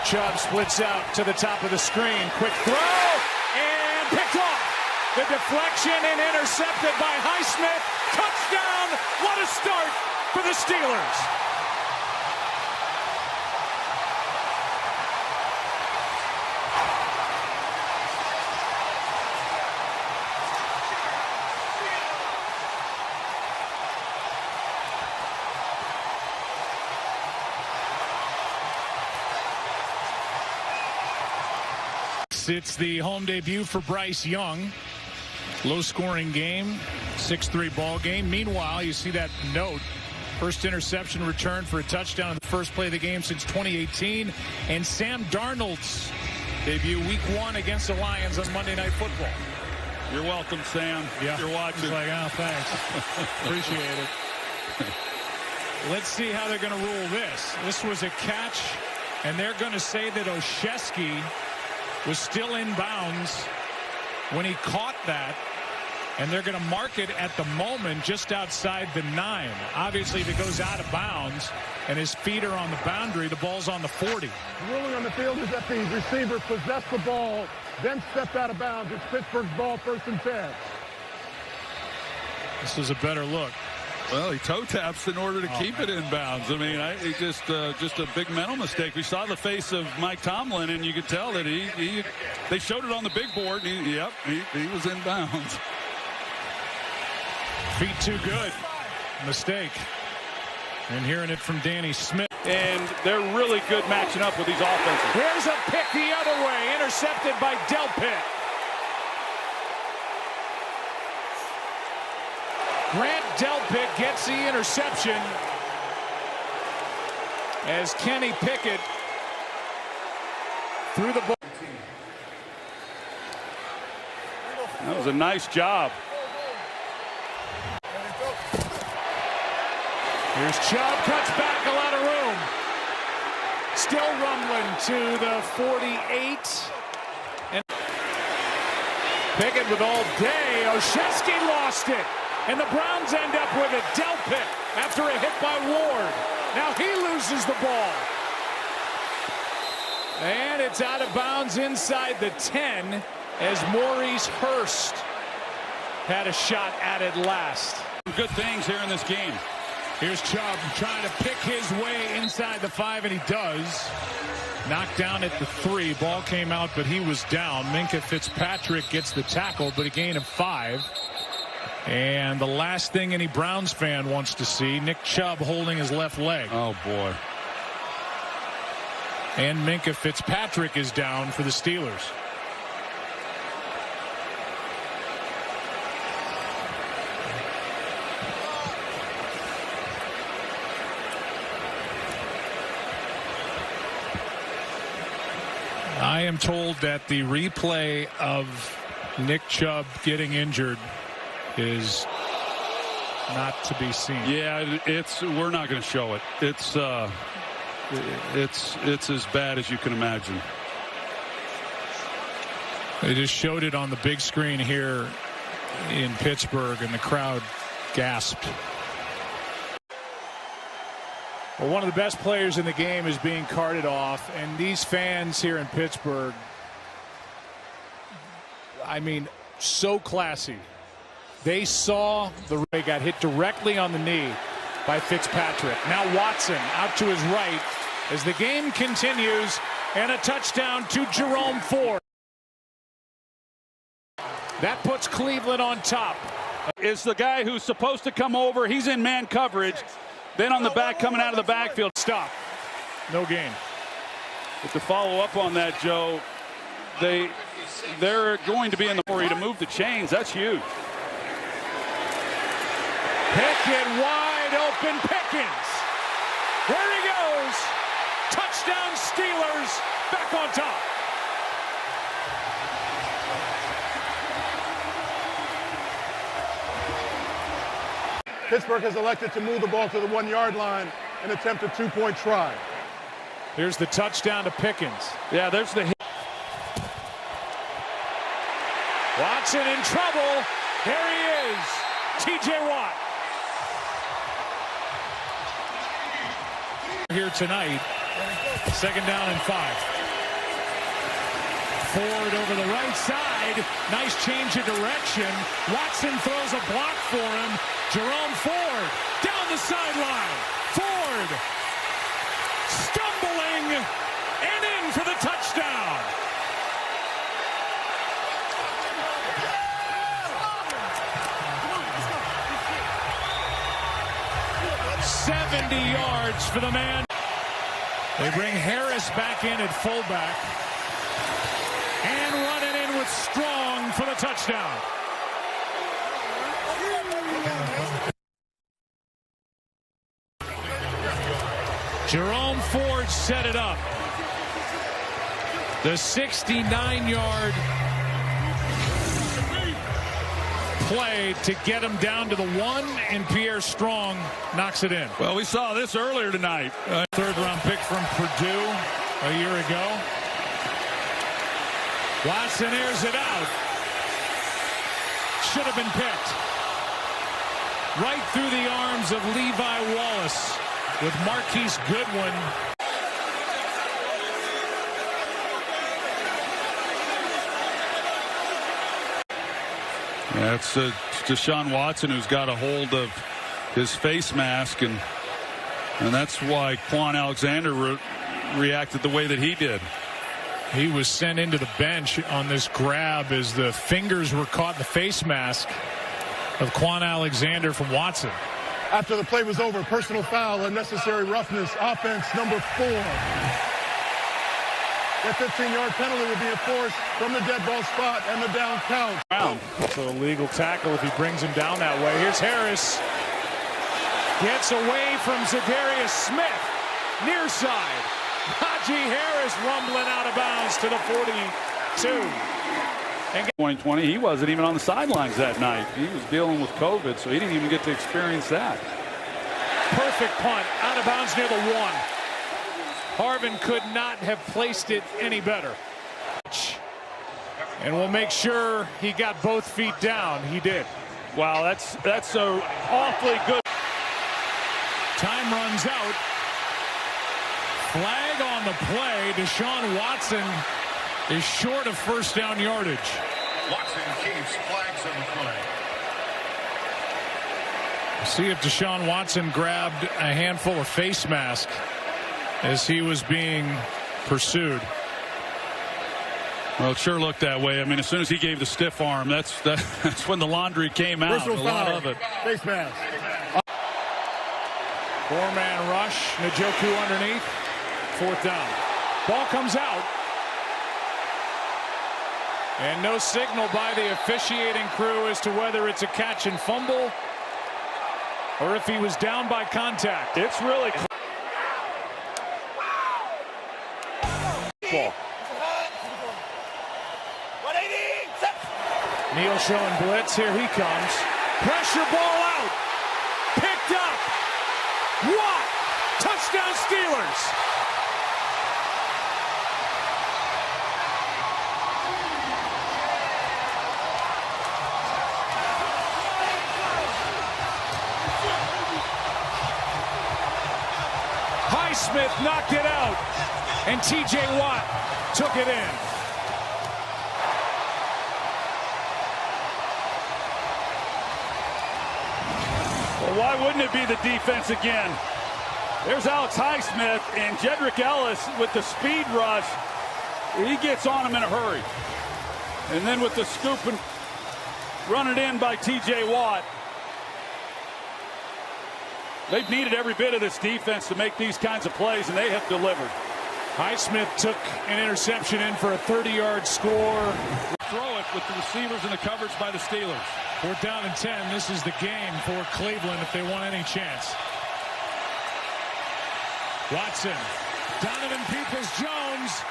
Chubb splits out to the top of the screen. Quick throw and picked off. The deflection and intercepted by Highsmith. Touchdown. What a start for the Steelers. It's the home debut for Bryce Young. Low-scoring game, 6-3 ball game. Meanwhile, you see that note. First interception return for a touchdown in the first play of the game since 2018. And Sam Darnold's debut week 1 against the Lions on Monday Night Football. You're welcome, Sam. Yeah. You're watching. He's like, oh, thanks. Appreciate it. Let's see how they're going to rule this. This was a catch, and they're going to say that Oshesky was still in bounds when he caught that, and they're going to mark it at the moment just outside the 9. Obviously, if it goes out of bounds and his feet are on the boundary, the ball's on the 40. The ruling on the field is that the receiver possessed the ball, then stepped out of bounds. It's Pittsburgh's ball, 1st and 10. This is a better look. Well, he toe taps in order to keep it in bounds. I mean, it just a big mental mistake. We saw the face of Mike Tomlin, and you could tell that they showed it on the big board. He was in bounds. Feet too good. Mistake. And hearing it from Danny Smith. And they're really good matching up with these offenses. Here's a pick the other way, intercepted by Delpit. Grant Delpit gets the interception as Kenny Pickett threw the ball. That was a nice job. Here's Chubb, cuts back, a lot of room. Still rumbling to the 48. And Pickett with all day. Oshesky lost it. And the Browns end up with a Delpit after a hit by Ward. Now he loses the ball. And it's out of bounds inside the 10 as Maurice Hurst had a shot at it last. Good things here in this game. Here's Chubb trying to pick his way inside the 5, and he does. Knocked down at the 3. Ball came out, but he was down. Minkah Fitzpatrick gets the tackle, but a gain of 5. And the last thing any Browns fan wants to see, Nick Chubb holding his left leg. Oh, boy. And Minkah Fitzpatrick is down for the Steelers. I am told that the replay of Nick Chubb getting injured is not to be seen. Yeah, we're not going to show it. It's as bad as you can imagine. They just showed it on the big screen here in Pittsburgh, and the crowd gasped. Well, one of the best players in the game is being carted off, and these fans here in Pittsburgh, I mean, so classy. They saw they got hit directly on the knee by Fitzpatrick. Now Watson out to his right as the game continues, and a touchdown to Jerome Ford. That puts Cleveland on top. Is the guy who's supposed to come over. He's in man coverage. Then on the back, coming out of the backfield. Stop. No gain. But to follow up on that, Joe, they're going to be in the hurry to move the chains. That's huge. Pickett wide open. Pickens. There he goes. Touchdown Steelers. Back on top. Pittsburgh has elected to move the ball to the 1-yard line and attempt a 2-point try. Here's the touchdown to Pickens. Yeah, there's the hit. Watson in trouble. There he is. T.J. Watt. Here tonight 2nd down and 5. Ford over the right side. Nice change of direction. Watson throws a block for him. Jerome Ford down the sideline. Ford stumbling and in for the touchdown. $70 yards for the man. They bring Harris back in at fullback. And running in with Strong for the touchdown. Jerome Ford set it up. The 69-yard play to get him down to the 1, and Pierre Strong knocks it in. Well, we saw this earlier tonight. 3rd-round pick from Purdue a year ago. Watson airs it out. Should have been picked. Right through the arms of Levi Wallace with Marquise Goodwin. Yeah, it's Deshaun Watson who's got a hold of his face mask, and that's why Quan Alexander reacted the way that he did. He was sent into the bench on this grab as the fingers were caught in the face mask of Quan Alexander from Watson. After the play was over, personal foul, unnecessary roughness, offense number 4. That 15-yard penalty will be enforced from the dead ball spot and the down count. So a legal tackle if he brings him down that way. Here's Harris. Gets away from Zadarius Smith. Near side. Najee Harris rumbling out of bounds to the 42. 2020, he wasn't even on the sidelines that night. He was dealing with COVID, so he didn't even get to experience that. Perfect punt out of bounds near the 1. Harvin could not have placed it any better. And we'll make sure he got both feet down. He did. Wow, that's so awfully good. Time runs out. Flag on the play. Deshaun Watson is short of 1st down yardage. Watson keeps flags on the play. See if Deshaun Watson grabbed a handful of face masks as he was being pursued. Well, it sure looked that way. I mean, as soon as he gave the stiff arm, that's when the laundry came out. Personal a lot foul. of it. Face mask. 4-man rush. Njoku underneath. 4th down. Ball comes out. And no signal by the officiating crew as to whether it's a catch and fumble or if he was down by contact. It's really close. Ball. Neal showing blitz. Here he comes. Pressure ball out. Picked up. What? Touchdown Steelers. Highsmith knocked it out, and T.J. Watt took it in. Well, why wouldn't it be the defense again? There's Alex Highsmith, and Jedrick Ellis with the speed rush. He gets on him in a hurry. And then with the scoop and run it in by T.J. Watt. They've needed every bit of this defense to make these kinds of plays, and they have delivered. Highsmith took an interception in for a 30-yard score. Throw it with the receivers and the coverage by the Steelers. 4th down and 10. This is the game for Cleveland if they want any chance. Watson. Donovan Peoples-Jones.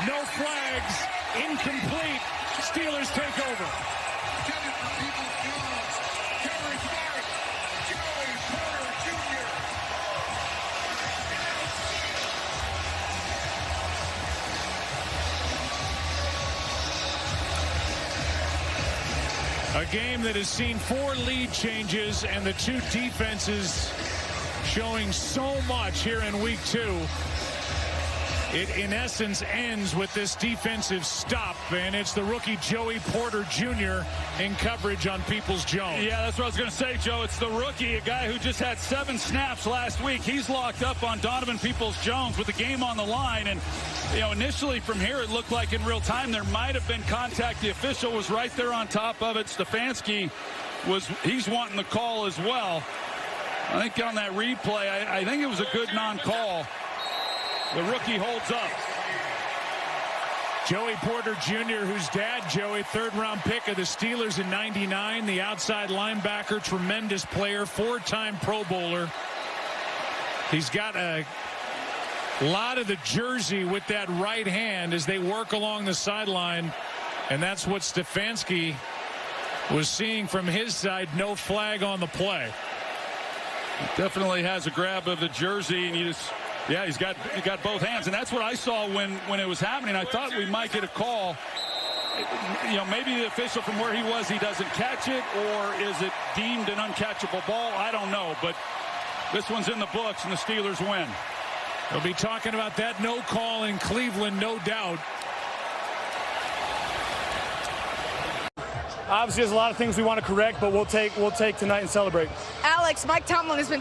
No flags. Incomplete. Steelers take over. A game that has seen 4 lead changes and the 2 defenses showing so much here in week 2. It, in essence, ends with this defensive stop, and it's the rookie Joey Porter Jr. in coverage on Peoples-Jones. Yeah, that's what I was going to say, Joe. It's the rookie, a guy who just had 7 snaps last week. He's locked up on Donovan Peoples-Jones with the game on the line, and initially from here it looked like in real time there might have been contact. The official was right there on top of it. Stefanski he's wanting the call as well. I think on that replay, I think it was a good non-call. The rookie holds up. Joey Porter Jr., whose dad, Joey, 3rd-round pick of the Steelers in '99, the outside linebacker, tremendous player, 4-time Pro Bowler. He's got a lot of the jersey with that right hand as they work along the sideline, and that's what Stefanski was seeing from his side. No flag on the play. Definitely has a grab of the jersey, and he's got both hands, and that's what I saw when it was happening. I thought we might get a call. Maybe the official from where he was, he doesn't catch it, or is it deemed an uncatchable ball? I don't know, but this one's in the books, and the Steelers win. We'll be talking about that no call in Cleveland, no doubt. Obviously, there's a lot of things we want to correct, but we'll take tonight and celebrate. Alex, Mike Tomlin has been